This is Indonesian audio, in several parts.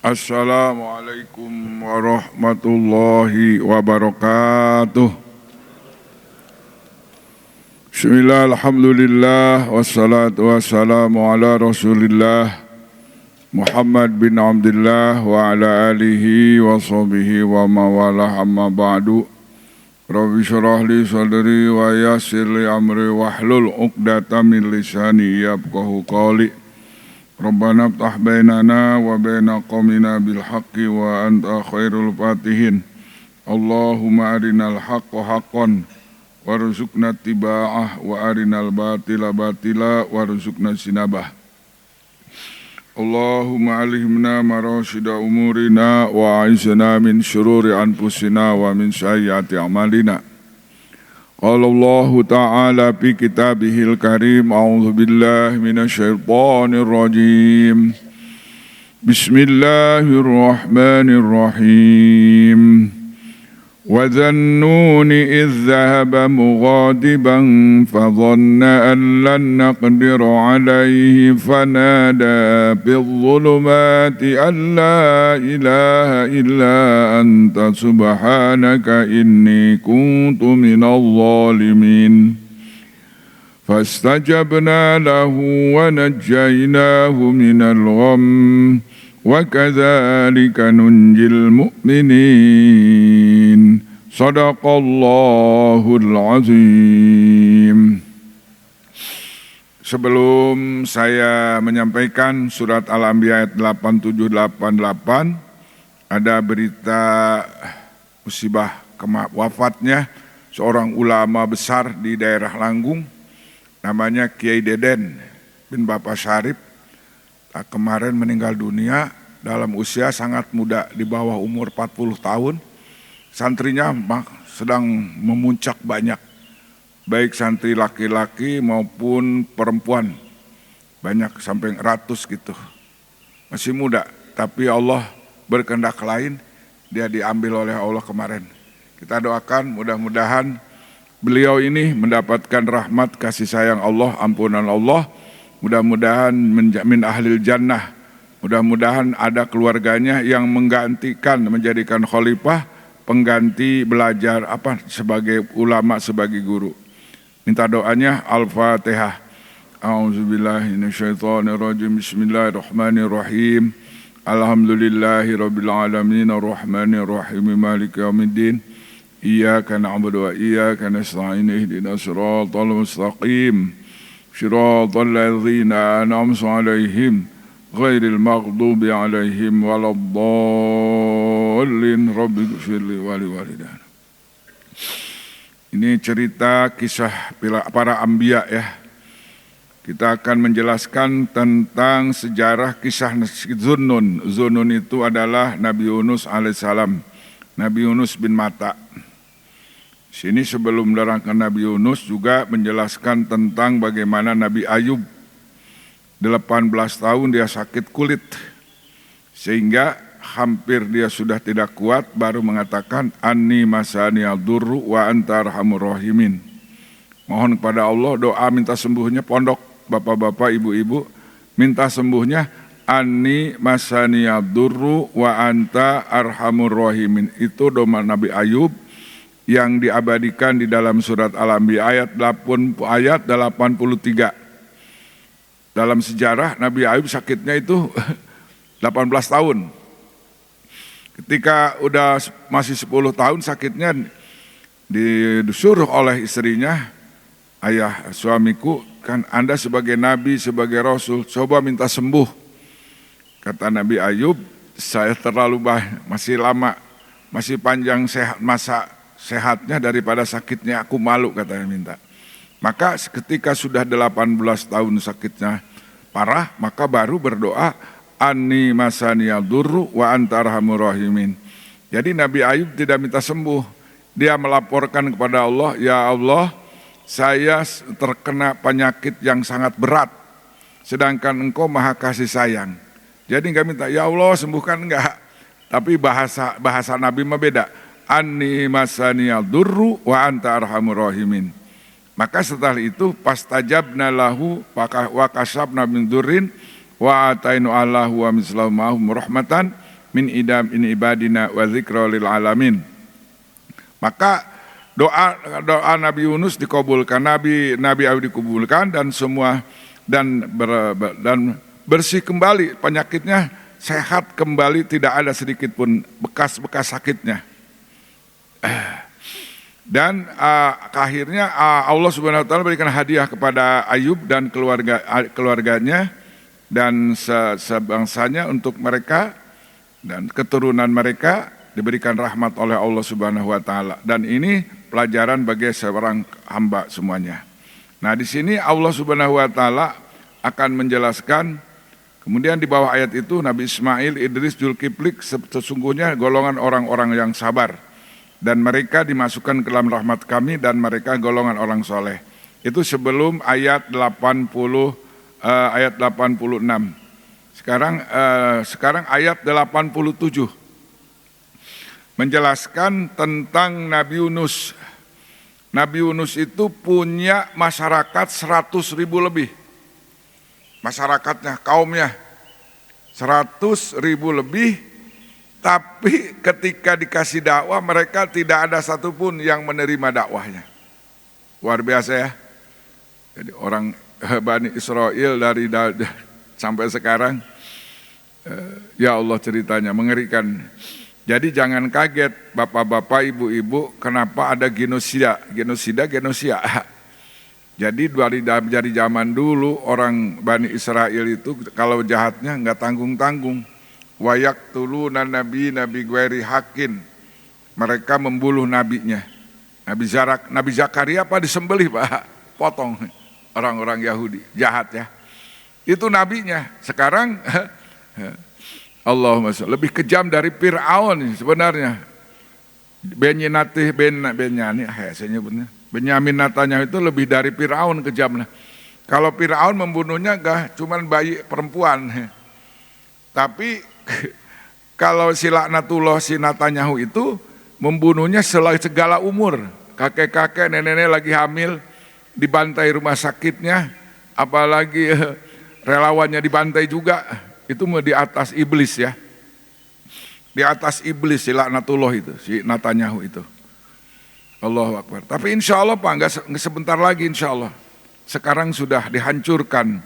Assalamualaikum warahmatullahi wabarakatuh. Bismillah, alhamdulillah, wassalatu wassalamu ala rasulillah Muhammad bin Abdullah wa ala alihi wa sahbihi wa mawalah amma ba'du. Rabbi syrah li sadri wa yassir li amri wahlul uqdatam min lisani yafqahu qawli. Rabbana ftah bainana wa baina qaumina bil haqqi wa anta khairul fatihin. Allahumma arinal haqqa haqqan warzuqna tiba'ah wa arinal batila batila warzuqna sinabah. Allahumma alihimna marashida umurina wa aizna min syururi anfusina wa min sayyiati amalina. Qala Allah Ta'ala fi kitabihil karim, a'udzu billahi minasyaitonir rajim. Bismillahirrahmanirrahim. Wa dhannuni idh dhahaba mughadiban fadhanna an lan naqdira alayhi fanada fidh-dhulumati an la ilaha illa anta subhanaka inni kuntu minadh dhalimin. Fastajabna lahu wa najjaynahu minal gham wa kadzalika nunjil mu'minin. Shadaqallahul azim. Sebelum saya menyampaikan surat Al-Anbiya ayat 87-88, ada berita musibah wafatnya seorang ulama besar di daerah Langgung, namanya Kiai Deden bin Bapak Syarif. Kemarin meninggal dunia dalam usia sangat muda, di bawah umur 40 tahun. Santrinya sedang memuncak banyak, baik santri laki-laki maupun perempuan, banyak sampai 100 gitu. Masih muda, tapi Allah berkehendak lain, dia diambil oleh Allah kemarin. Kita doakan mudah-mudahan beliau ini mendapatkan rahmat kasih sayang Allah, ampunan Allah, mudah-mudahan menjamin ahlil jannah, mudah-mudahan ada keluarganya yang menggantikan, menjadikan khalifah, pengganti belajar sebagai ulama, sebagai guru. Minta doanya. Al-Fatihah. A'udzubillahi minasyaitonirrajim. Bismillahirrahmanirrahim. Alhamdulillahi rabbil alamin arrahmanir rahim maliki yaumiddin. Iyyaka na'budu wa iyyaka nasta'in ihdinas siratal mustaqim. Shiratal ladzina an'amta 'alaihim ghairil maghdubi 'alaihim waladdallin. Rabbi ighfirli wa liwalidayya. Ini cerita kisah para anbiya ya. Kita akan menjelaskan tentang sejarah kisah Zunnun. Zunnun itu adalah Nabi Yunus alaihissalam, Nabi Yunus bin Matta. Sini sebelum menerangkan Nabi Yunus juga menjelaskan tentang bagaimana Nabi Ayub 18 tahun dia sakit kulit, sehingga hampir dia sudah tidak kuat, baru mengatakan anni masani al-durru wa anta arhamur rahimin. Mohon kepada Allah doa minta sembuhnya, pondok bapak-bapak ibu-ibu minta sembuhnya, anni masani al-durru wa anta arhamur rahimin. Itu doa Nabi Ayub yang diabadikan di dalam surat Al-Anbiya ayat 83. Dalam sejarah Nabi Ayub sakitnya itu 18 tahun. Ketika udah masih 10 tahun sakitnya, disuruh oleh istrinya, ayah suamiku, kan Anda sebagai nabi, sebagai rasul, coba minta sembuh. Kata Nabi Ayub, saya terlalu masih lama, masih panjang masa sehatnya daripada sakitnya, aku malu, katanya minta. Maka ketika sudah 18 tahun sakitnya parah, maka baru berdoa, anni masaniyal durru wa anta arhamur rahimin. Jadi Nabi Ayub tidak minta sembuh, dia melaporkan kepada Allah, ya Allah, saya terkena penyakit yang sangat berat, sedangkan engkau maha kasih sayang. Jadi enggak minta, ya Allah sembuhkan, enggak. Tapi bahasa Nabi mah beda, anni masaniyal durru wa anta arhamur rahimin. Maka setelah itu pastajabna lahu wa kasabna min durrin wa atainu allahu wa mislahu ma'hum rahmatan min ibadina wa dzikra lil alamin. Maka doa Nabi Yunus dikabulkan, Nabi Ayub dikabulkan, dan semua dan bersih kembali penyakitnya, sehat kembali, tidak ada sedikit pun bekas-bekas sakitnya. Dan akhirnya Allah Subhanahu wa taala berikan hadiah kepada Ayub dan keluarganya dan sebangsanya, untuk mereka dan keturunan mereka diberikan rahmat oleh Allah Subhanahu wa taala. Dan ini pelajaran bagi seorang hamba semuanya. Nah, di sini Allah Subhanahu wa taala akan menjelaskan, kemudian di bawah ayat itu Nabi Ismail, Idris, Zulkifli sesungguhnya golongan orang-orang yang sabar, dan mereka dimasukkan ke dalam rahmat kami, dan mereka golongan orang soleh. Itu sebelum ayat 86. Sekarang ayat 87 menjelaskan tentang Nabi Yunus. Nabi Yunus itu punya masyarakat 100.000 lebih. Masyarakatnya, kaumnya 100.000 lebih. Tapi ketika dikasih dakwah, mereka tidak ada satupun yang menerima dakwahnya. Luar biasa ya. Jadi orang Bani Israel dari sampai sekarang, ya Allah ceritanya mengerikan. Jadi jangan kaget bapak-bapak, ibu-ibu, kenapa ada genosida. Jadi dari zaman dulu orang Bani Israel itu kalau jahatnya nggak tanggung-tanggung. Wayak tuluna nabi ghairi hakin, mereka membunuh nabinya. Nabi Zakaria disembelih Pak, potong orang-orang Yahudi, jahat ya. Itu nabinya. Sekarang Allahumma sholli, lebih kejam dari Fir'aun sebenarnya. Benyamin Netanyahu itu lebih dari Fir'aun kejamnya. Kalau Fir'aun membunuhnya cuman bayi perempuan. Tapi kalau si laknatullah si Netanyahu itu membunuhnya segala umur, kakek-kakek, nenek-nenek lagi hamil dibantai rumah sakitnya, apalagi relawannya dibantai juga. Itu di atas iblis ya, di atas iblis si laknatullah itu, si Netanyahu itu. Allahu Akbar. Tapi insya Allah Pak, nggak sebentar lagi insya Allah. Sekarang sudah dihancurkan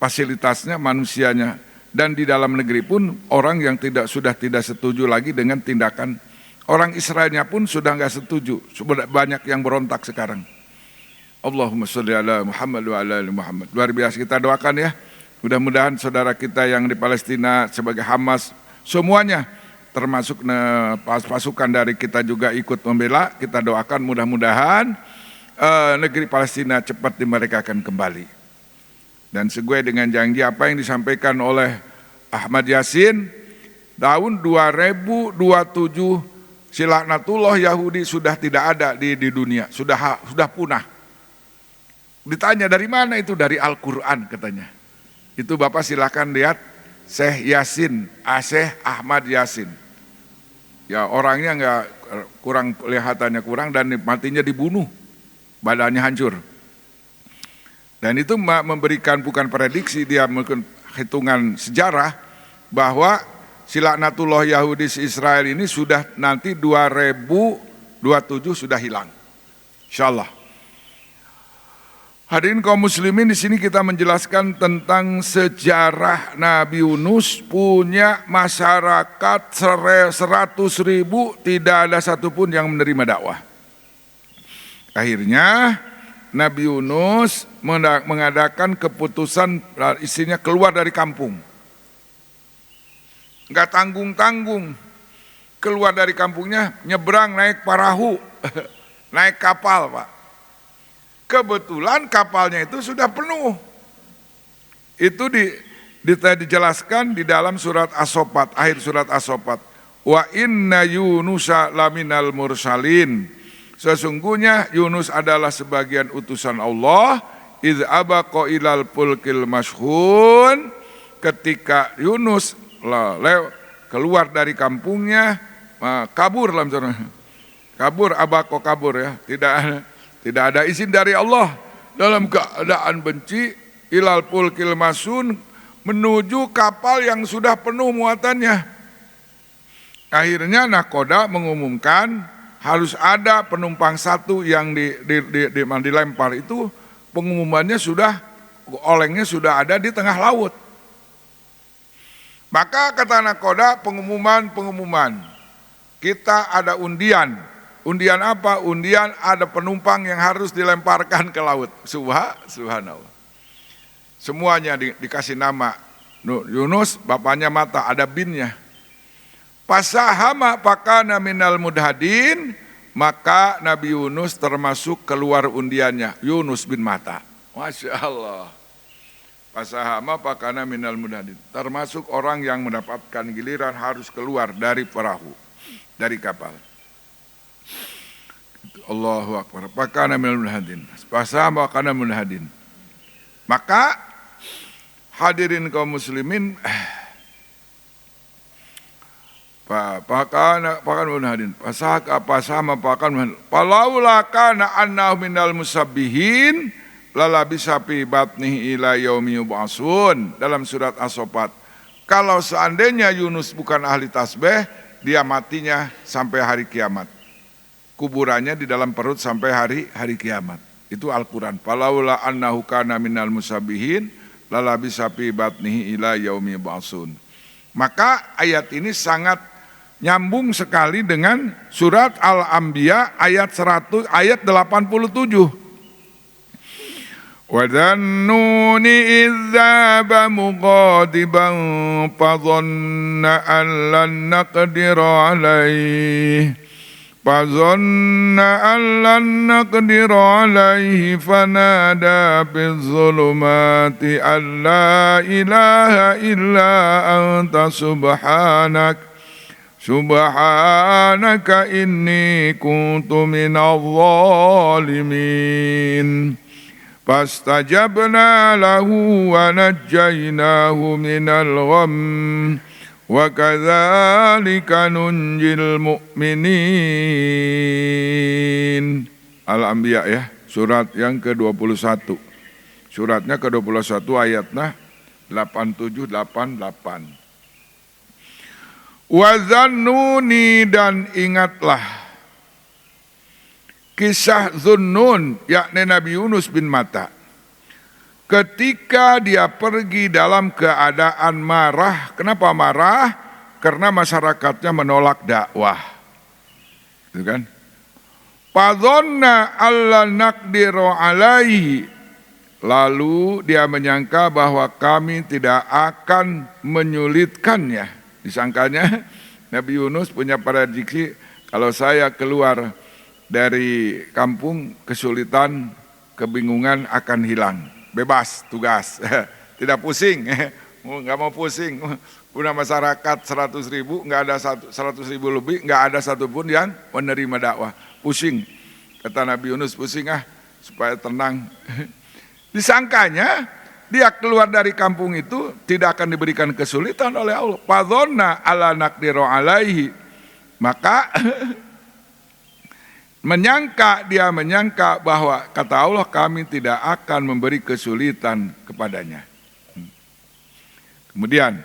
fasilitasnya, manusianya. Dan di dalam negeri pun orang yang sudah tidak setuju lagi dengan tindakan orang Israelnya pun sudah nggak setuju. Sudah banyak yang berontak sekarang. Allahumma sholli ala Muhammad wa ala ali Muhammad. Luar biasa, kita doakan ya. Mudah-mudahan saudara kita yang di Palestina sebagai Hamas semuanya, termasuk pasukan dari kita juga ikut membela. Kita doakan mudah-mudahan negeri Palestina cepat dimerdekakan kembali. Dan sesuai dengan janji apa yang disampaikan oleh Ahmad Yasin, tahun 2027 si laknatullah Yahudi sudah tidak ada di dunia, sudah punah. Ditanya dari mana itu, dari Al-Quran katanya. Itu Bapak silakan lihat Syekh Yasin, Syekh Ahmad Yasin. Ya orangnya nggak kurang, kelihatannya kurang, dan matinya dibunuh, badannya hancur. Dan itu memberikan bukan prediksi, dia melakukan hitungan sejarah bahwa si laknatullah Yahudi Israel ini sudah nanti 2027 sudah hilang. Insyaallah. Hadirin kaum muslimin, di sini kita menjelaskan tentang sejarah Nabi Yunus punya masyarakat 100.000, tidak ada satupun yang menerima dakwah. Akhirnya Nabi Yunus mengadakan keputusan istrinya keluar dari kampung. Enggak tanggung-tanggung. Keluar dari kampungnya, nyebrang naik perahu, naik kapal Pak. Kebetulan kapalnya itu sudah penuh. Itu dijelaskan di dalam surat As-Sofat, akhir surat As-Sofat. Wa inna Yunusa laminal mursalin. Sesungguhnya Yunus adalah sebagian utusan Allah. Idh abaqa ilal fulkil mashhun, ketika Yunus keluar dari kampungnya, kabur ya, tidak ada izin dari Allah, dalam keadaan benci, ilal fulkil mashhun, menuju kapal yang sudah penuh muatannya. Akhirnya nahkoda mengumumkan harus ada penumpang satu yang dilempar itu, pengumumannya sudah, olengnya sudah ada di tengah laut. Maka kata nahkoda, pengumuman, kita ada undian. Undian apa? Undian ada penumpang yang harus dilemparkan ke laut. Subhanallah. Semuanya dikasih nama. Yunus, bapaknya Mata, ada binnya. Pasahama pakana minal mudhadin, maka Nabi Yunus termasuk keluar undiannya, Yunus bin Mata. Masya Allah. Pasahama pakana minal mudhadin, termasuk orang yang mendapatkan giliran harus keluar dari perahu, dari kapal. Allahu Akbar. Pakana minal mudhadin. Pasahama pakana minal mudhadin. Maka hadirin kaum muslimin, pakan munhadin pasak apa sama pakan palaula kana annahu minal musabbihin lalabisa fi batnihi ila yaumi yub'atsun, dalam surat As-Saffat. Kalau seandainya Yunus bukan ahli tasbih, dia matinya sampai hari kiamat, kuburannya di dalam perut sampai hari kiamat. Itu Al-Quran. Palaula annahu kana minal musabbihin lalabisa fi batnihi ila yaumi yub'atsun. Maka ayat ini sangat nyambung sekali dengan surat Al-Anbiya ayat 87. Wa dhannuni idzaba mughadiban fadhanna an lan naqdira alaihi fanada bizzulumati an la ilaha illa anta Subhanaka inni kuntu minadh dhalimin. Fastajabna lahu wa najjaynahu minal gham wa kadzalika nunjil mu'minin. Al-Anbiya ya, surat yang ke-21. Suratnya ke-21 ayatnya 87-88. Wazannuni, dan ingatlah kisah Zunnun, yakni Nabi Yunus bin Mata, ketika dia pergi dalam keadaan marah. Kenapa marah? Karena masyarakatnya menolak dakwah, itu kan? Fadhanna alla naqdiru alaihi, lalu dia menyangka bahwa kami tidak akan menyulitkannya. Disangkanya Nabi Yunus punya prediksi, kalau saya keluar dari kampung kesulitan, kebingungan akan hilang, bebas tugas, tidak pusing, nggak mau pusing. Punya masyarakat 100.000, nggak ada 100.000 lebih, nggak ada satupun yang menerima dakwah, pusing. Kata Nabi Yunus, pusing supaya tenang. Disangkanya dia keluar dari kampung itu tidak akan diberikan kesulitan oleh Allah. Fadhanna alla naqdiru alaihi, maka dia menyangka bahwa kata Allah, kami tidak akan memberi kesulitan kepadanya. Kemudian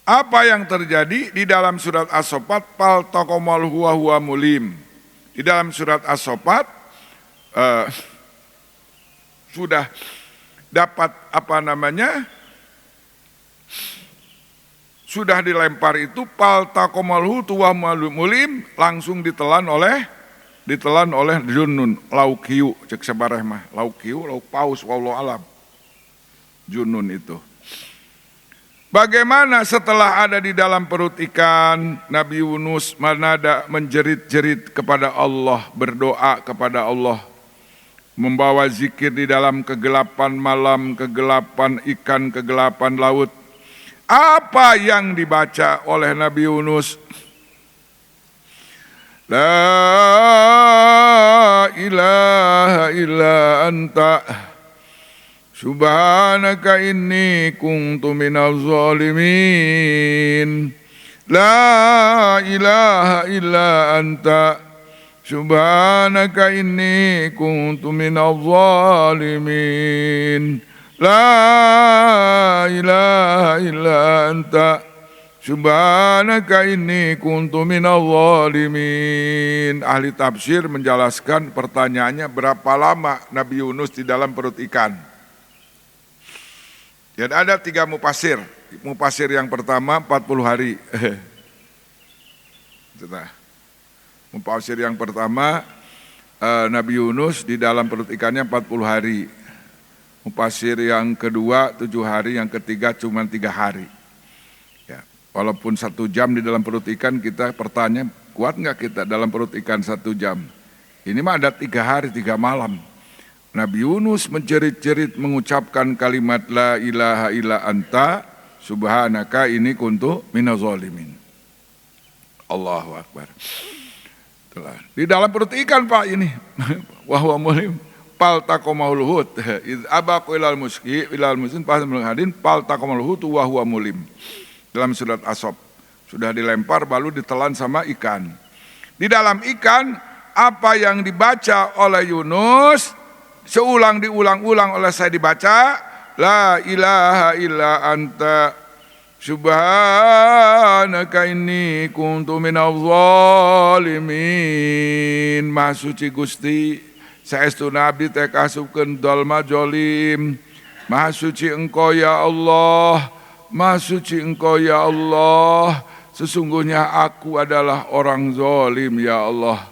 apa yang terjadi di dalam surat As-Saffat? Fal taqamal huwa mulim. Di dalam surat As-Saffat sudah dapat sudah dilempar itu, pal takomalhu tuwa mulim, langsung ditelan oleh Junnun, lauk hiu, cek sebareh mah, lauk hiu, lauk paus, wallahu alam. Junnun itu. Bagaimana setelah ada di dalam perut ikan, Nabi Yunus menada menjerit-jerit kepada Allah, berdoa kepada Allah, membawa zikir di dalam kegelapan malam, kegelapan ikan, kegelapan laut. Apa yang dibaca oleh Nabi Yunus? La ilaha illa anta subhanaka inni kuntu minaz zalimin. La ilaha illa anta subhanaka inni kuntu minadh dhalimin. La ilaha illa anta Subhanaka inni kuntu minadh dhalimin. Ahli tafsir menjelaskan pertanyaannya berapa lama Nabi Yunus di dalam perut ikan. Dan ada 3 mufasir. Mufasir yang pertama 40 hari. Mufasir yang pertama Nabi Yunus di dalam perut ikannya 40 hari. Mufasir yang kedua 7 hari, yang ketiga cuma 3 hari. Walaupun 1 jam di dalam perut ikan, kita pertanyaan, kuat nggak kita dalam perut ikan 1 jam? Ini mah ada 3 hari 3 malam. Nabi Yunus menjerit-jerit mengucapkan kalimat la ilaha illa anta subhanaka inni kuntu minadz zalimin. Allahu Akbar. Di dalam perut ikan Pak ini. Wahwa mulim pal taqomahul hut. Iz abaqu ilal muski ilal musin pas menghadin pal taqomahul hut wa huwa mulim. Dalam surat As-Saff sudah dilempar lalu ditelan sama ikan. Di dalam ikan apa yang dibaca oleh Yunus diulang-ulang oleh saya dibaca la ilaha illa anta subhanaka inni kuntu minadz zalimin. Maha suci Gusti saestu nabi teh kasupkeun dalma jolim. Maha suci Engkau ya Allah. Maha suci Engkau ya Allah, sesungguhnya aku adalah orang zalim ya Allah.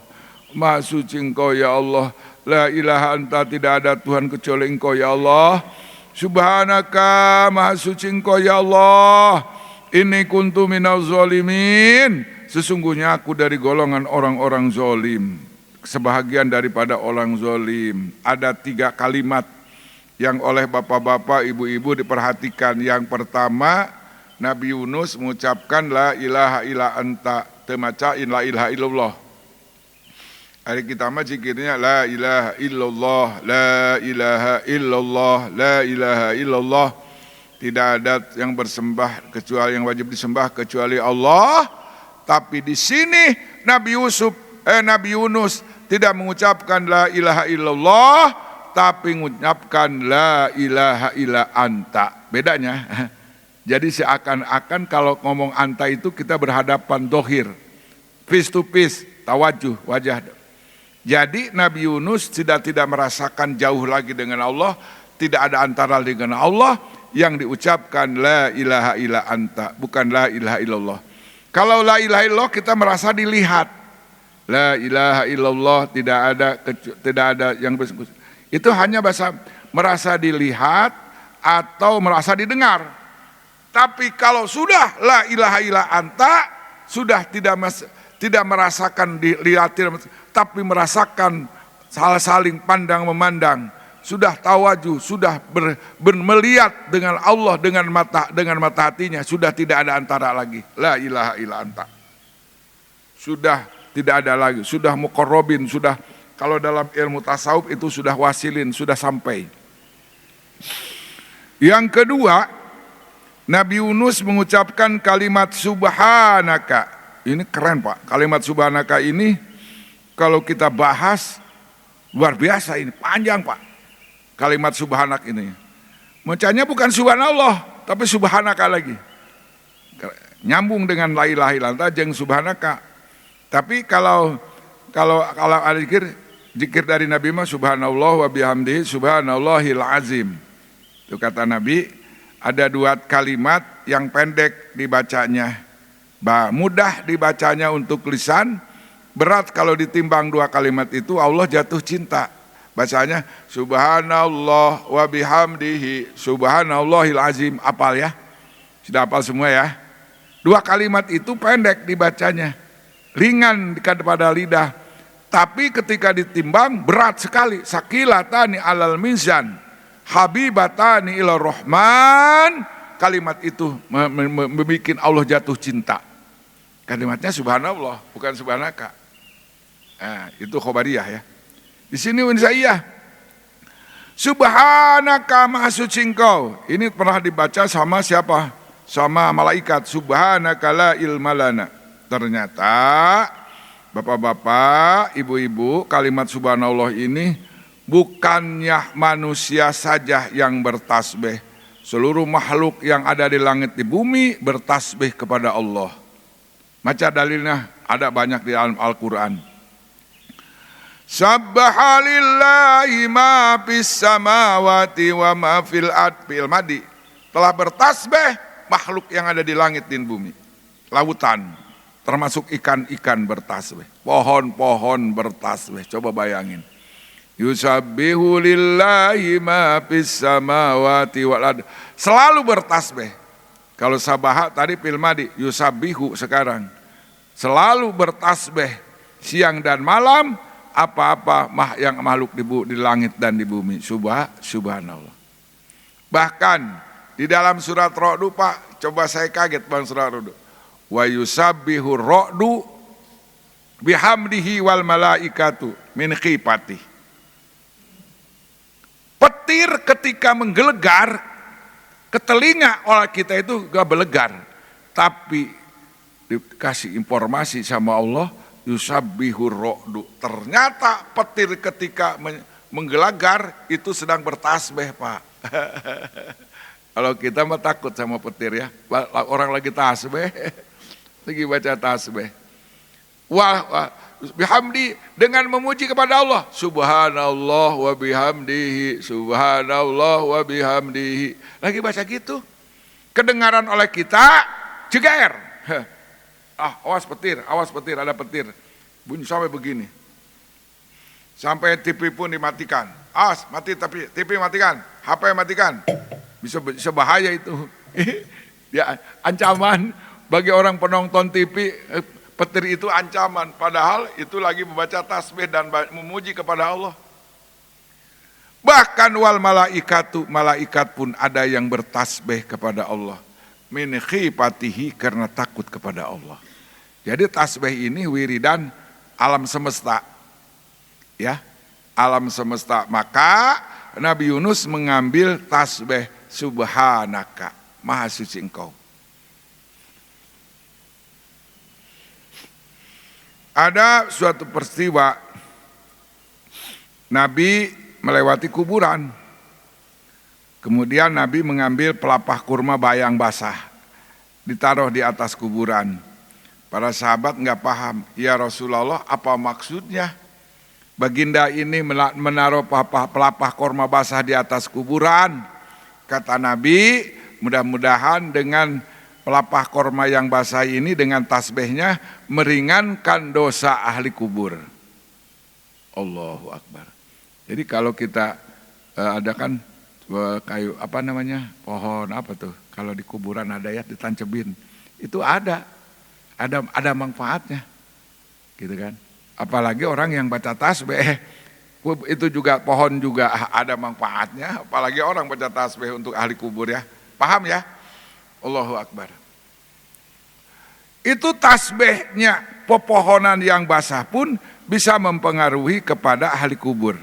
Maha suci Engkau ya Allah, la ilaha anta, tidak ada Tuhan kecuali Engkau ya Allah. Subhanaka, maha suci Engkau ya Allah, inni kuntu minadz zalimin, sesungguhnya aku dari golongan orang-orang zalim. Sebahagian daripada orang zalim. Ada 3 kalimat yang oleh bapak-bapak, ibu-ibu diperhatikan. Yang pertama, Nabi Yunus mengucapkan la ilaha illa anta, temacain la ilaha illallah. Hari kita mah zikirnya la ilaha illallah, la ilaha illallah, la ilaha illallah. Tidak ada yang bersembah kecuali yang wajib disembah kecuali Allah. Tapi di sini Nabi Yunus tidak mengucapkan la ilaha illallah, tapi mengucapkan la ilaha illa anta. Bedanya, jadi seakan-akan kalau ngomong anta itu kita berhadapan dohir, face to face, tawajuh, wajah. Jadi Nabi Yunus tidak merasakan jauh lagi dengan Allah, tidak ada antara dengan Allah, yang diucapkan la ilaha illa anta, bukan la ilaha illallah. Kalau la ilaha illallah kita merasa dilihat, la ilaha illallah tidak ada yang bersekutu. Itu hanya bahasa merasa dilihat atau merasa didengar. Tapi kalau sudah la ilaha illa anta, sudah tidak merasakan dilihat, tapi merasakan saling pandang memandang, sudah tawajuh, sudah melihat dengan Allah dengan mata hatinya, sudah tidak ada antara lagi. La ilaha illa anta. Sudah tidak ada lagi, sudah muqarrabin, sudah. Kalau dalam ilmu tasawuf itu sudah wasilin, sudah sampai. Yang kedua, Nabi Yunus mengucapkan kalimat subhanaka. Ini keren Pak, kalimat subhanaka ini kalau kita bahas luar biasa, ini panjang Pak. Kalimat subhanak ini. Bacanya bukan subhanallah, tapi subhanaka lagi. Nyambung dengan la ilaha illallah jeung subhanaka. Tapi kalau ada zikir dari Nabi mah subhanallah wa bihamdihi subhanallahil azim. Itu kata Nabi, ada 2 kalimat yang pendek dibacanya. Mudah dibacanya untuk lisan, berat kalau ditimbang 2 kalimat itu Allah jatuh cinta. Bacanya subhanallah wa bihamdihi subhanallahil azim. Apal ya? Sudah apal semua ya? 2 kalimat itu pendek dibacanya, ringan pada lidah. Tapi ketika ditimbang berat sekali. Sakilatani alal mizan habibatani ila rahman. Kalimat itu membuat Allah jatuh cinta. Kalimatnya subhanallah, bukan subhanaka. Nah, itu khobariyah ya. Di sini unsaiyah. Subhanaka maha suci Engkau. Ini pernah dibaca sama siapa? Sama malaikat. Subhanaka la ilma lana. Ternyata bapak-bapak, ibu-ibu, kalimat subhanallah ini bukannya manusia saja yang bertasbih. seluruh makhluk yang ada di langit di bumi bertasbih kepada Allah. Baca dalilnya, ada banyak di dalam Al-Quran. Sabbaha lillahi ma fis samawati wa ma fil ardil madi. Telah bertasbih makhluk yang ada di langit dan bumi. Lautan, termasuk ikan-ikan bertasbih. Pohon-pohon bertasbih. Coba bayangin. Yusabbihu lillahi ma fis samawati wal ard. Selalu bertasbih. Kalau sabaha tadi fil madi, yusabbihu sekarang. Selalu bertasbih siang dan malam apa-apa yang makhluk di langit dan di bumi. Subhanallah. Bahkan di dalam surat Ra'd, Pak, coba saya kaget Bang surat Ra'd. Wa yusabbihu ra'du bihamdihi wal malaikatu min khifatihi. Petir ketika menggelegar ke telinga orang kita itu gak belegar, tapi dikasih informasi sama Allah, yusabbihur ra'du. Ternyata petir ketika menggelegar itu sedang bertasbih, Pak. Kalau kita mah takut sama petir ya, orang lagi tasbih, lagi baca tasbih. Wah, bihamdi, dengan memuji kepada Allah, subhanallah wa bihamdihi, subhanallah wa bihamdihi. Lagi baca gitu, kedengaran oleh kita, jeger. Awas petir, ada petir. Bunyi sampai begini. Sampai TV pun dimatikan. Mati, tapi TV matikan, HP matikan. Bisa bahaya itu. Ya, ancaman bagi orang penonton TV. Petir itu ancaman, padahal itu lagi membaca tasbih dan memuji kepada Allah. Bahkan wal malaikatu, malaikat pun ada yang bertasbih kepada Allah. Min khifatihi, karena takut kepada Allah. Jadi tasbih ini wiridan alam semesta. Ya, alam semesta. Maka Nabi Yunus mengambil tasbih subhanaka, maha suci engkau. Ada suatu peristiwa Nabi melewati kuburan. Kemudian Nabi mengambil pelepah kurma bayang basah, ditaruh di atas kuburan. Para sahabat nggak paham, ya Rasulullah apa maksudnya? Baginda ini menaruh pelepah kurma basah di atas kuburan. Kata Nabi, mudah-mudahan dengan pelepah kurma yang basah ini dengan tasbihnya meringankan dosa ahli kubur. Allahu Akbar. Jadi kalau kita ada kan kayu apa namanya, pohon apa tuh, kalau di kuburan ada ya ditancebin, itu ada manfaatnya, gitu kan. Apalagi orang yang baca tasbih, itu juga pohon juga ada manfaatnya, apalagi orang baca tasbih untuk ahli kubur ya, paham ya? Allahu Akbar. Itu tasbihnya pepohonan yang basah pun bisa mempengaruhi kepada ahli kubur.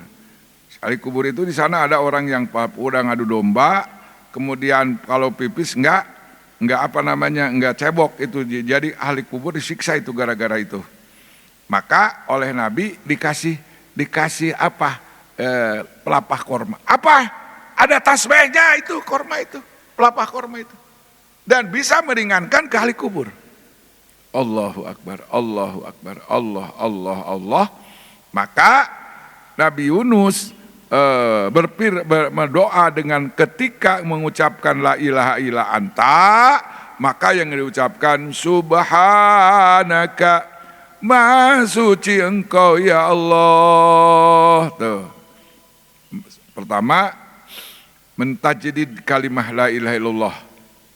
Ahli kubur itu di sana ada orang yang udah ngadu domba, kemudian kalau pipis enggak cebok itu, jadi ahli kubur disiksa itu gara-gara itu. Maka oleh Nabi dikasih apa? Pelepah korma. Apa? Ada tasbihnya itu korma itu, pelepah korma itu. Dan bisa meringankan ke ahli kubur. Allahu Akbar, Allahu Akbar, Allah. Maka Nabi Yunus berdoa dengan ketika mengucapkan la ilaha illa anta, maka yang diucapkan subhanaka, maha suci engkau ya Allah. Tuh. Pertama, mentajdid kalimah la ilaha illallah,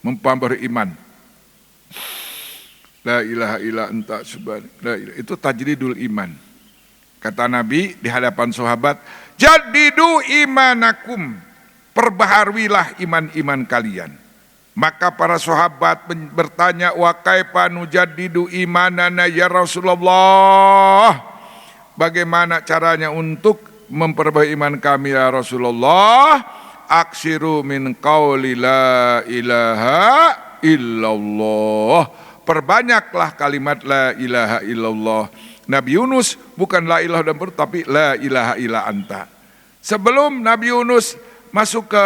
memperbarui iman. La ilaha illa anta subhanaka, itu tajdidul iman. Kata Nabi di hadapan sahabat, jadidu imanakum, perbaharuilah iman-iman kalian. Maka para sahabat bertanya, wa kaifa nujaddidu imanana ya Rasulullah, bagaimana caranya untuk memperbaiki iman kami ya Rasulullah? Aksiru min qauli la ilaha illallah, perbanyaklah kalimat la ilaha illallah. Nabi Yunus bukan la ilaha dan tapi la ilaha illa anta. Sebelum Nabi Yunus masuk ke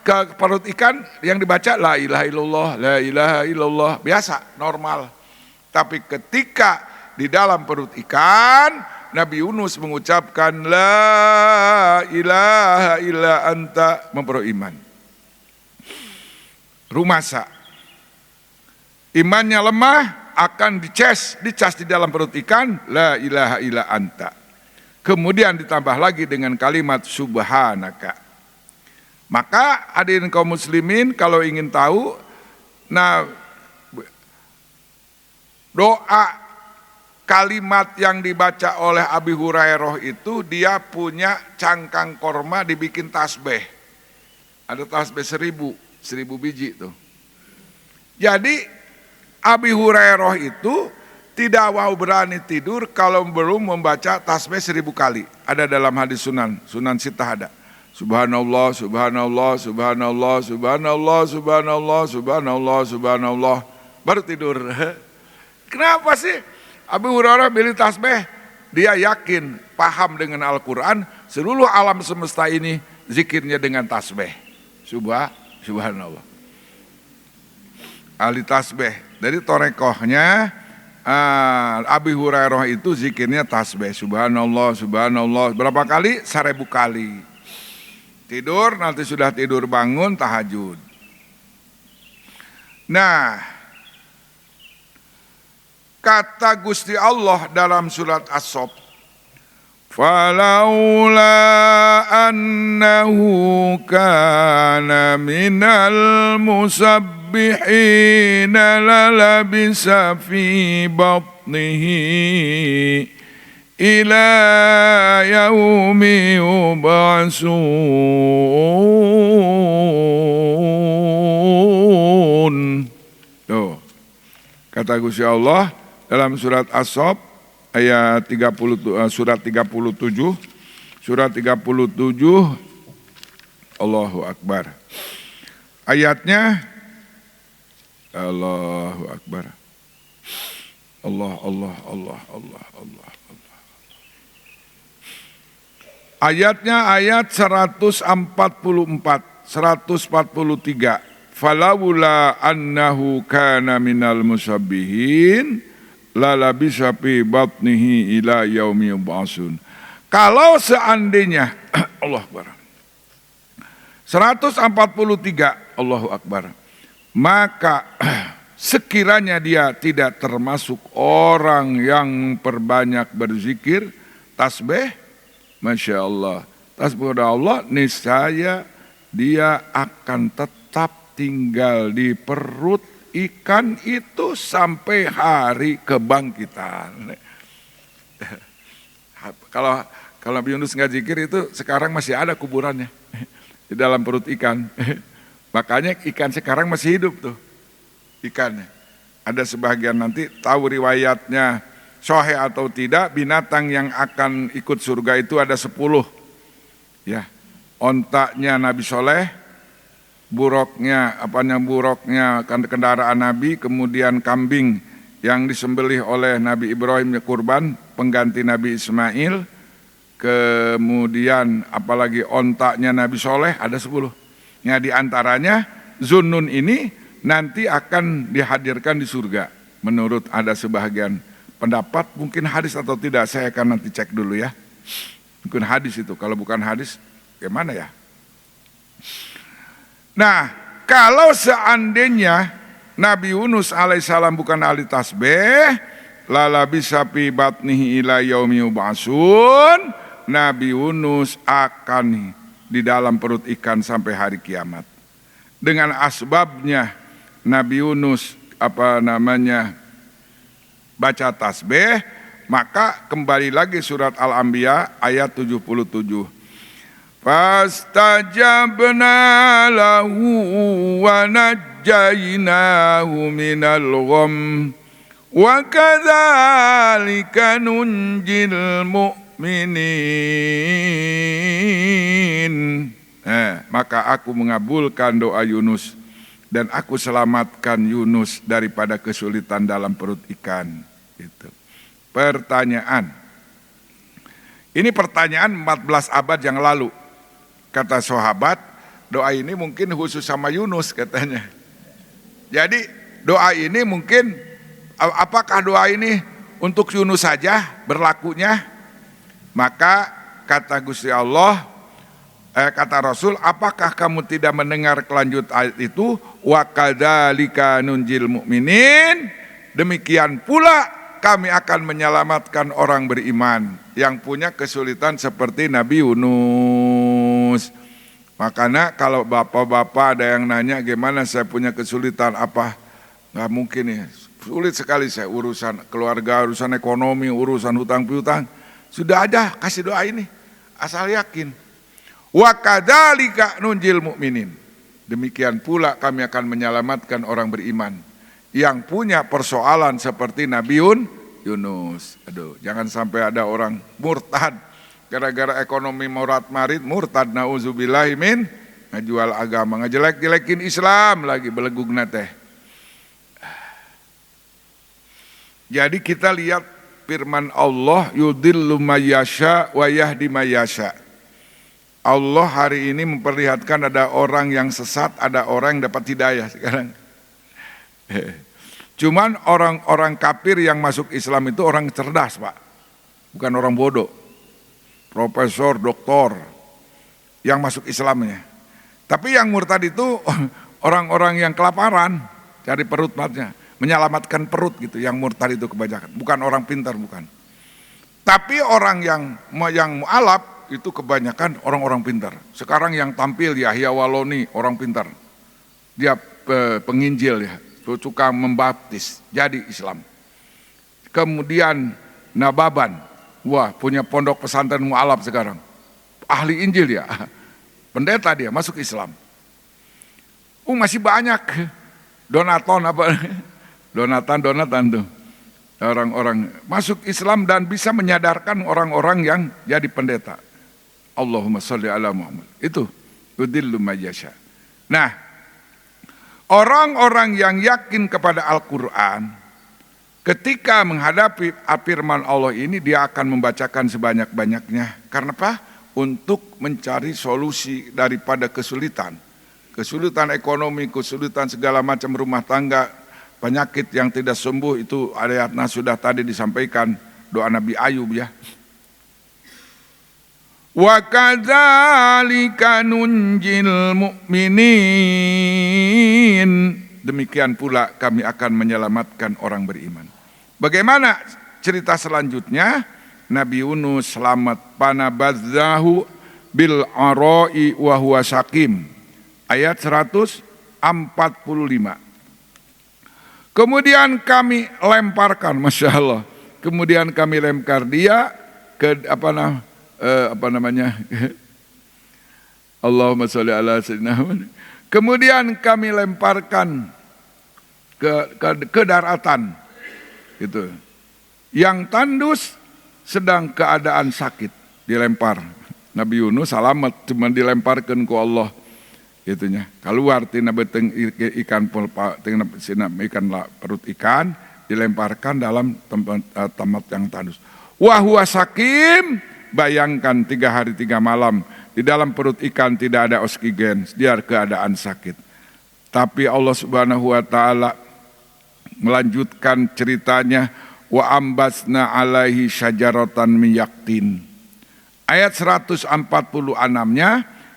ke perut ikan yang dibaca la ilaha illallah, la ilaha illallah, biasa, normal. Tapi ketika di dalam perut ikan, Nabi Yunus mengucapkan la ilaha illa anta, memperoleh iman. Rumasa. Imannya lemah, akan dicas di dalam perut ikan, la ilaha illa anta. Kemudian ditambah lagi dengan kalimat subhanaka. Maka hadirin kaum muslimin, kalau ingin tahu, nah doa kalimat yang dibaca oleh Abi Hurairah itu, dia punya cangkang korma dibikin tasbih. Ada tasbih 1000 biji tuh. Jadi Abi Hurairah itu tidak mau berani tidur kalau belum membaca tasbih 1000 kali. Ada dalam hadis Sunan Sittah ada. Subhanallah, subhanallah, subhanallah, subhanallah, subhanallah, subhanallah, subhanallah. Baru tidur. Kenapa sih? Abi Hurairah beli tasbih, dia yakin, paham dengan Al-Quran, seluruh alam semesta ini zikirnya dengan tasbih. Subhanallah. Ahli tasbih. Dari torekohnya, Abi Hurairah itu zikirnya tasbih. Subhanallah, subhanallah. Berapa kali? 1000 kali. Tidur, nanti sudah tidur bangun, tahajud. Nah, kata Gusti Allah dalam surat As-Saff, falaula annahu kana minal musabbihin lalabisa fi batnihi ila yaumi yub'atsun. Tuh, kata Gusti Allah dalam surat As-Saff ayat 30, surat 37, Allahu Akbar. Ayatnya Allahu Akbar. Allah. Ayatnya ayat 143. Falawla annahu kana minal musabbihin lalabisa fi batnihi ila yaumi yub'atsun. Kalau seandainya Allah Akbar 143, Allahu Akbar, maka sekiranya dia tidak termasuk orang yang perbanyak berzikir tasbih, Masya Allah, tasbih kepada Allah, niscaya dia akan tetap tinggal di perut ikan itu sampai hari kebangkitan. Kalau Nabi Yunus nggak zikir itu sekarang masih ada kuburannya di dalam perut ikan. Makanya ikan sekarang masih hidup tuh ikannya. Ada sebagian nanti tahu riwayatnya sahih atau tidak, binatang yang akan ikut surga itu ada 10. Ya, ontaknya Nabi Soleh, buroknya kendaraan Nabi, kemudian kambing yang disembelih oleh Nabi Ibrahim kurban pengganti Nabi Ismail, kemudian apalagi ontaknya Nabi Soleh ada 10. Ya, di antaranya Zunnun ini nanti akan dihadirkan di surga menurut ada sebagian pendapat, mungkin hadis atau tidak saya akan nanti cek dulu ya. Mungkin hadis itu, kalau bukan hadis gimana ya. Nah, kalau seandainya Nabi Yunus alaihissalam bukan ahli tasbih, lalabisa fi batnihi ila yaumi yub'atsun, Nabi Yunus akan di dalam perut ikan sampai hari kiamat. Dengan asbabnya Nabi Yunus baca tasbih, maka kembali lagi surat Al-Anbiya ayat 77. Fastajabna lahu wa najjaynahu minal gham wa kadzalika nunjil mu'minin. Maka aku mengabulkan doa Yunus dan aku selamatkan Yunus daripada kesulitan dalam perut ikan. Itu. Pertanyaan. Ini pertanyaan 14 abad yang lalu. Kata sahabat, doa ini mungkin khusus sama Yunus katanya. Jadi doa ini mungkin, apakah doa ini untuk Yunus saja berlakunya? Maka kata Gusti Allah, kata Rasul, apakah kamu tidak mendengar kelanjut ayat itu? Wa kadzalika nunjil mu'minin, demikian pula kami akan menyelamatkan orang beriman yang punya kesulitan seperti Nabi Yunus. Makanya kalau bapak-bapak ada yang nanya gimana saya punya kesulitan apa, nggak mungkin ya, sulit sekali saya urusan keluarga, urusan ekonomi, urusan hutang piutang. Sudah ada, kasih doa ini, asal yakin. Wa kadzalika nunjil mu'minin, demikian pula kami akan menyelamatkan orang beriman yang punya persoalan seperti Nabi Yunus. Aduh, jangan sampai ada orang murtad gara-gara ekonomi marit murtad, nauzubillahi min, ngajual agama, ngejelek-jelekin Islam lagi belegugna teh. Jadi kita lihat firman Allah, yudillu mayyasha wa yahdi mayyasha. Allah hari ini memperlihatkan ada orang yang sesat, ada orang yang dapat hidayah sekarang. Cuman orang-orang kafir yang masuk Islam itu orang cerdas, Pak, bukan orang bodoh. Profesor, doktor yang masuk Islamnya. Tapi yang murtad itu orang-orang yang kelaparan, cari perut matnya, menyelamatkan perut gitu. Yang murtad itu kebanyakan, bukan orang pintar, bukan. Tapi orang yang mu'alaf itu kebanyakan orang-orang pintar. Sekarang yang tampil Yahya Waloni, orang pintar. Dia penginjil ya, suka membaptis, jadi Islam. Kemudian Nababan, wah punya pondok pesantren mu'alaf sekarang. Ahli Injil ya, pendeta dia, masuk Islam. Masih banyak. Donatan tuh. Orang-orang masuk Islam dan bisa menyadarkan orang-orang yang jadi pendeta. Allahumma sholli ala Muhammad. Itu yudillu mayyasha. Nah, orang-orang yang yakin kepada Al-Quran, ketika menghadapi firman Allah ini, dia akan membacakan sebanyak-banyaknya. Karena apa? Untuk mencari solusi daripada kesulitan. Kesulitan ekonomi, kesulitan segala macam rumah tangga, penyakit yang tidak sembuh, itu ayatnya sudah tadi disampaikan, doa Nabi Ayub ya. Wa kadzalika nunjil mu'minin, demikian pula kami akan menyelamatkan orang beriman. Bagaimana cerita selanjutnya? Nabi Yunus selamat, panabadzahu bil arai wa huwa sakim. Ayat 145. Kemudian kami lemparkan, Masya Allah. Kemudian kami lempar dia ke apa namanya? Allahumma sholli ala sayyidina Muhammad. Kemudian kami lemparkan ke daratan, gitu. Yang tandus sedang keadaan sakit, dilempar. Nabi Yunus selamat, cuma dilemparkan ke Allah, itunya. Keluar tina beteng ikan ikan perut ikan, dilemparkan dalam tempat yang tandus. Wa huwa sakim, bayangkan 3 hari 3 malam di dalam perut ikan tidak ada oksigen, dia keadaan sakit. Tapi Allah Subhanahu wa taala melanjutkan ceritanya, wa ambasna alaihi syajaratan min yaktin. Ayat 146-nya,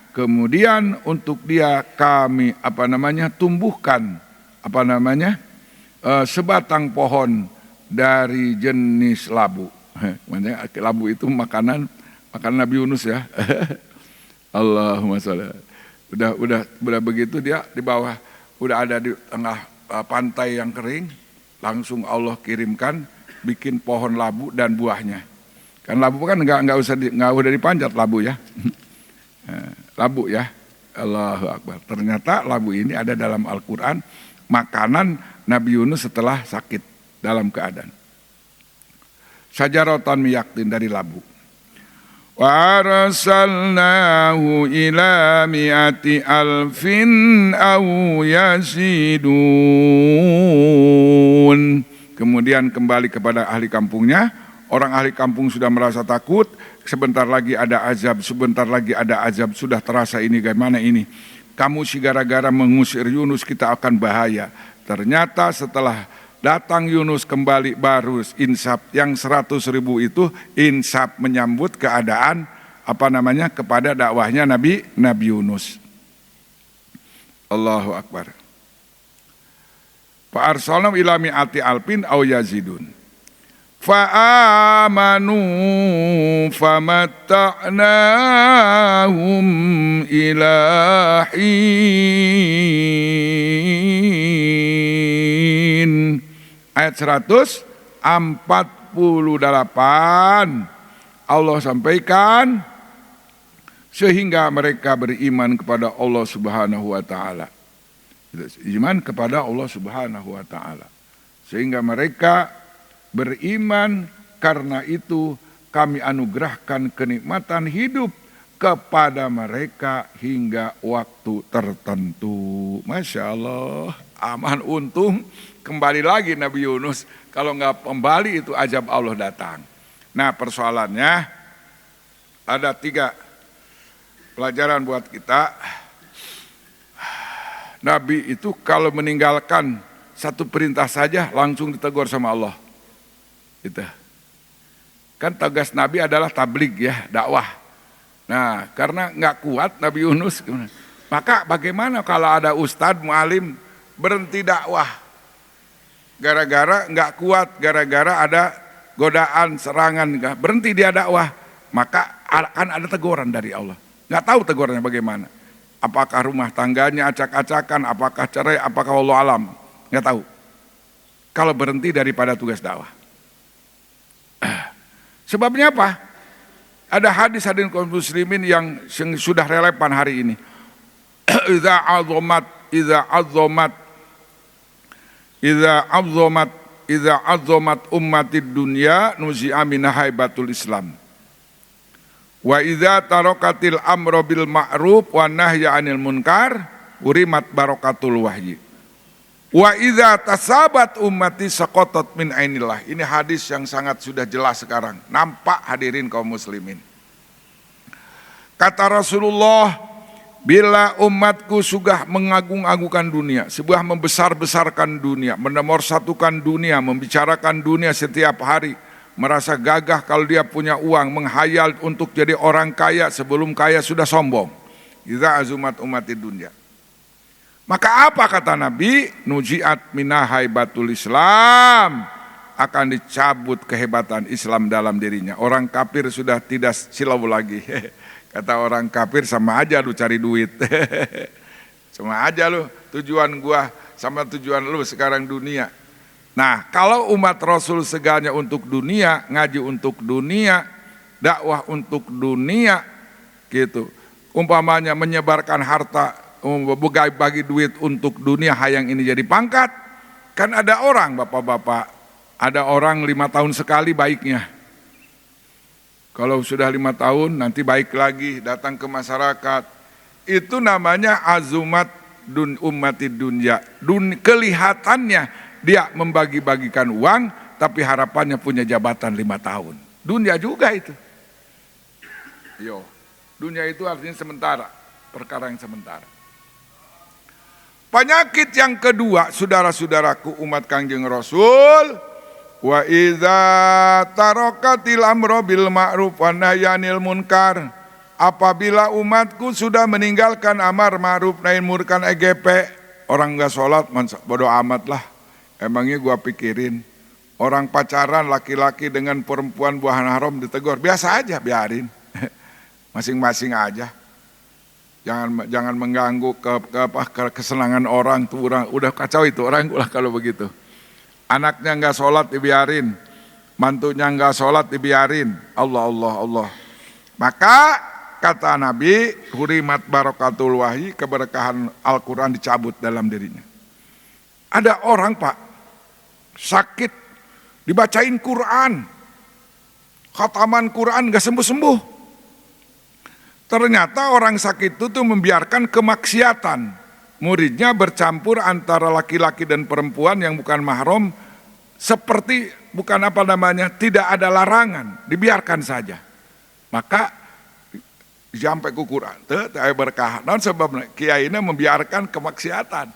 kemudian untuk dia kami tumbuhkan sebatang pohon dari jenis labu. Makanya labu itu makanan Nabi Yunus ya. Allahumma sholli. Udah begitu dia di bawah, udah ada di tengah pantai yang kering, langsung Allah kirimkan bikin pohon labu dan buahnya. Kan labu kan nggak usah dipanjat labu ya. Labu ya. Allahu Akbar. Ternyata labu ini ada dalam Al-Quran, makanan Nabi Yunus setelah sakit dalam keadaan. Syajaratan miyaktin, dari labu. Wa arsalnahu ila mi'ati alfin aw yazidun. Kemudian kembali kepada ahli kampungnya. Orang ahli kampung sudah merasa takut, sebentar lagi ada azab, sudah terasa ini, bagaimana ini. kamu sih gara-gara mengusir Yunus kita akan bahaya. Ternyata setelah datang Yunus kembali baru insaf yang 100.000 itu insaf menyambut keadaan kepada dakwahnya Nabi Yunus. Allahu Akbar. Fa arsalna ila mi'ati alfin aw yazidun. Fa amanu famatta'nahum ila hin. Ayat 148 Allah sampaikan sehingga mereka beriman kepada Allah Subhanahu wa taala. Iman kepada Allah Subhanahu wa taala. Sehingga mereka beriman, karena itu kami anugerahkan kenikmatan hidup kepada mereka hingga waktu tertentu. Masya Allah, aman, untung kembali lagi Nabi Yunus. Kalau nggak kembali itu azab Allah datang. Nah, persoalannya ada 3 pelajaran buat kita. Nabi itu kalau meninggalkan satu perintah saja langsung ditegur sama Allah. Gitu. Kan tugas Nabi adalah tabligh ya, dakwah. Nah, karena nggak kuat Nabi Yunus, maka bagaimana kalau ada ustadz, mualim berhenti dakwah? Gara-gara nggak kuat, gara-gara ada godaan, serangan, berhenti dia dakwah. Maka akan ada teguran dari Allah. Nggak tahu tegurannya bagaimana. Apakah rumah tangganya acak-acakan, apakah cerai, apakah Allah alam. Nggak tahu. Kalau berhenti daripada tugas dakwah. Sebabnya apa? Ada hadis hadirin kaum muslimin yang sudah relevan hari ini. Idza azzamat ummatid dunya nuzi'a min haibatul Islam. Wa idza tarakatil amru bil ma'ruf wa nahya 'anil munkar urimat barakatul wahyi. Wa idza tasabat ummati saqatat min ainillah. Ini hadis yang sangat sudah jelas sekarang. Nampak hadirin kaum muslimin. Kata Rasulullah, bila umatku sudah mengagung-agungkan dunia, sebuah membesar-besarkan dunia, menomorsatukan dunia, membicarakan dunia setiap hari, merasa gagah kalau dia punya uang, menghayal untuk jadi orang kaya, sebelum kaya sudah sombong. Idza azumat umatid dunya. Maka apa kata Nabi? Nujiat minahai batul Islam, akan dicabut kehebatan Islam dalam dirinya. Orang kafir sudah tidak silau lagi. Kata orang kafir, sama aja lu cari duit. Sama aja lu, tujuan gua sama tujuan lu sekarang dunia. Nah, kalau umat Rasul segalanya untuk dunia, ngaji untuk dunia, dakwah untuk dunia, gitu. Umpamanya menyebarkan harta, bagi duit untuk dunia, hayang ini jadi pangkat. Kan ada orang, bapak-bapak, ada orang 5 tahun sekali baiknya. Kalau sudah 5 tahun, nanti baik lagi, datang ke masyarakat. Itu namanya azumat ummatid dunya. Kelihatannya dia membagi-bagikan uang, tapi harapannya punya jabatan 5 tahun. Dunia juga itu. Dunia itu artinya sementara, perkara yang sementara. Penyakit yang kedua, saudara-saudaraku umat Kangjeng Rasul, wa idza tarakatil amru bil ma'ruf wa nahyanil munkar. Apabila umatku sudah meninggalkan amar ma'ruf nahi munkar EGP, orang enggak sholat, bodoh amat lah. Emangnya gua pikirin orang pacaran laki-laki dengan perempuan buah haram ditegur, biasa aja, biarin. Masing-masing aja. Jangan mengganggu kesenangan orang tuh, udah kacau itu orang ulah kalau begitu. Anaknya enggak sholat dibiarin, mantunya enggak sholat dibiarin. Allah. Maka kata Nabi, hurimat barakatul wahyi, keberkahan Al-Quran dicabut dalam dirinya. Ada orang Pak, sakit, dibacain Quran, khataman Quran gak sembuh-sembuh. Ternyata orang sakit itu tuh membiarkan kemaksiatan. Muridnya bercampur antara laki-laki dan perempuan yang bukan mahram, seperti tidak ada larangan, dibiarkan saja. Maka sampai kukuran teu aya berkah. Naon sebabna? Kiaina membiarkan kemaksiatan.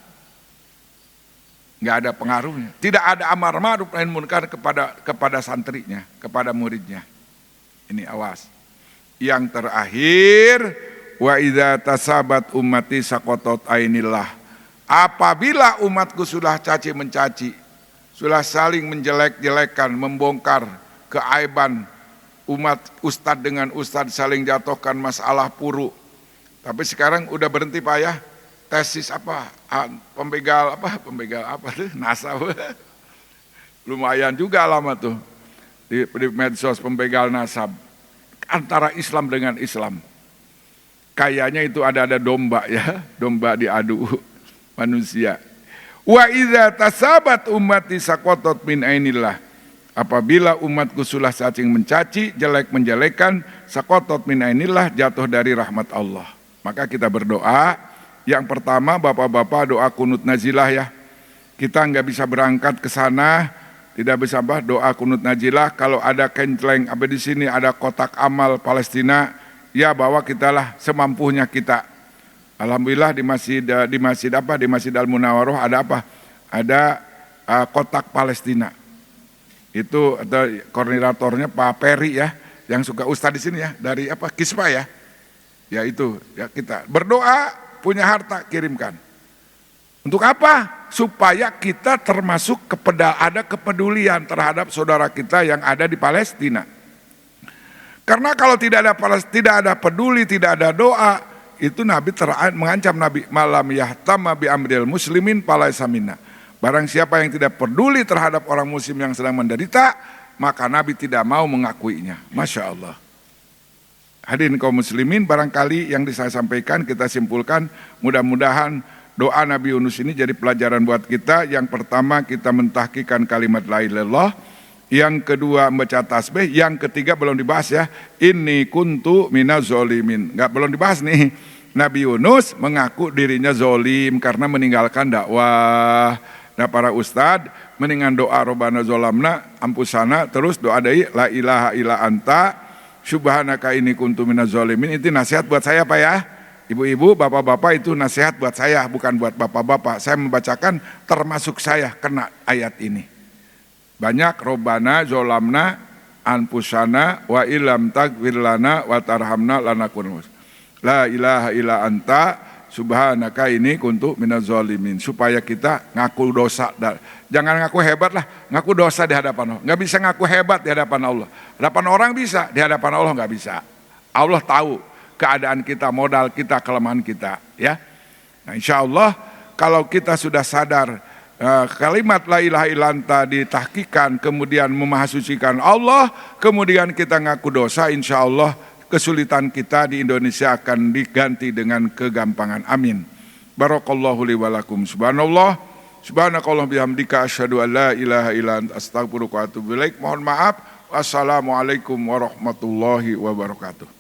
Enggak ada pengaruhnya. Tidak ada amar ma'ruf nahi munkar kepada santrinya, kepada muridnya. Ini awas. Yang terakhir, wa idza tasabat ummati saqatat ainillah. Apabila umatku sudah caci mencaci, sudah saling menjelek-jelekan, membongkar keaiban umat, ustadz dengan ustadz saling jatuhkan masalah puru. Tapi sekarang udah berhenti Pak ya. Tesis apa? Pembegal tuh? Nasab. Lumayan juga lama tuh di medsos pembegal nasab antara Islam dengan Islam. Kayaknya itu ada domba ya, domba diadu manusia. Wa idza tasabat ummati saqatat min ainillah. Apabila umatku sulah cacing mencaci, jelek menjelekan, saqatat min ainillah, jatuh dari rahmat Allah. Maka kita berdoa. Yang pertama bapak-bapak doa kunut nazilah ya. Kita nggak bisa berangkat ke sana, tidak bisa doa kunut nazilah. Kalau ada kenceleng di sini ada kotak amal Palestina, ya bawa kita lah semampunya kita. Alhamdulillah di masjid Al Munawwaroh ada apa? Ada kotak Palestina. Itu atau koordinatornya Pak Peri ya, yang suka ustaz di sini ya, dari Kispa ya. Ya itu ya, kita berdoa, punya harta kirimkan. Untuk apa? Supaya kita termasuk ada kepedulian terhadap saudara kita yang ada di Palestina. Karena kalau tidak ada peduli, tidak ada doa, itu Nabi mengancam Nabi, malam yahtama bi amril muslimin falaisa minna. Barang siapa yang tidak peduli terhadap orang muslim yang sedang menderita, maka Nabi tidak mau mengakuinya. Masya Allah. Hadirin kaum muslimin, barangkali yang saya sampaikan kita simpulkan, mudah-mudahan doa Nabi Yunus ini jadi pelajaran buat kita. Yang pertama kita mentahqiqan kalimat la ilaha illallah, yang kedua membaca tasbih, yang ketiga belum dibahas ya, inni kuntu minaz zolimin. Belum dibahas nih. Nabi Yunus mengaku dirinya zolim karena meninggalkan dakwah. Nah para ustad mendingan doa robbana zolamna ampusana, terus doa dari la ilaha illa anta subhanaka inni kuntu minaz zolimin. Itu nasihat buat saya Pak ya. Ibu-ibu, bapak-bapak, itu nasihat buat saya, bukan buat bapak-bapak. Saya membacakan termasuk saya kena ayat ini. Banyak robbana zolamna anfusana wa ilam tagfir lana wa tarhamna lanakunus. La ilaha illa anta subhanaka ini kuntu minaz zalimin. Supaya kita ngaku dosa. Jangan ngaku hebat lah, ngaku dosa di hadapan Allah. Nggak bisa ngaku hebat di hadapan Allah. Hadapan orang bisa, di hadapan Allah nggak bisa. Allah tahu keadaan kita, modal kita, kelemahan kita, ya. Nah, insya Allah kalau kita sudah sadar kalimat la ilaha illa anta ditahqiqan, kemudian memahasucikan Allah, kemudian kita ngaku dosa, insya Allah kesulitan kita di Indonesia akan diganti dengan kegampangan. Amin. Barakallahu li wa lakum. Subhanallah, subhanakallah bihamdika asyhadu an la ilaha illa anta astaghfiruka wa atubu ilaik. Mohon maaf. Wassalamualaikum warahmatullahi wabarakatuh.